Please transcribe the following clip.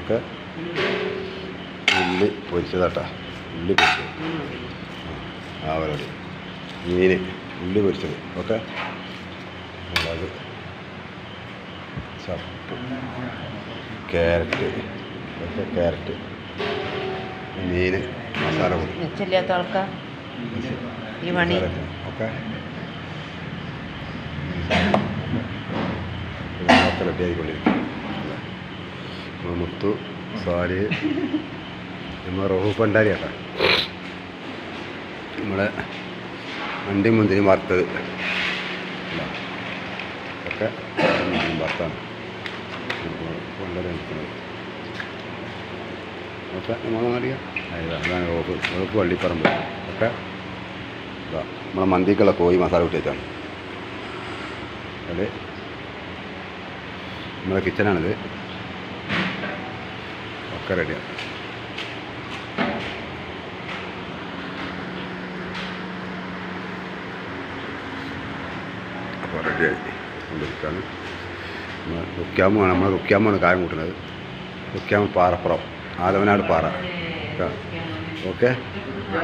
ഒക്കെ ഉള്ളി പൊരിച്ചതാട്ടാ. ഉള്ളി പൊരിച്ചത് ആ പരിപാടി. മീൻ ഉള്ളി പൊരിച്ചത് ഓക്കെ. മുളക്, ചപ്പ്, ക്യാരറ്റ് ഒക്കെ. ക്യാരറ്റ്, മീൻ, മസാല പൊടി നിശ്ചയില്ലാത്ത ആൾക്കാർ ഈ മണി ഒക്കെ ഒക്കെ റെഡി ആയിക്കൊണ്ടിരിക്കും. മുത്തു സാരി നമ്മൾ റോഹു പണ്ടാരി ആക്കാം. നമ്മളെ അണ്ടി മുന്തിരി വറുത്തത് ഒക്കെ വറുത്താണ് കൊണ്ടുവരാൻ നിൽക്കുന്നത്. ഓക്കെ നമ്മളറിയാം. അതാണ് റോഹു വള്ളിപ്പറമ്പ് ഒക്കെ. ഇതാ നമ്മളെ മന്തിക്കുള്ള കോഴി മസാല കൂട്ടി വെച്ചാണ്. അത് നമ്മളെ കിച്ചനാണിത്. ഒക്കെ റെഡിയാണ്. അപ്പോൾ റെഡിയായി കൊണ്ടിരിക്കുകയാണ്. റുക്യാമാണ് നമ്മൾ റുക്യാമാണ് കായം കൂട്ടുന്നത്. റുക്യാമ പാറപ്പുറം, ആദവനാട് പാറ. ഓക്കെ.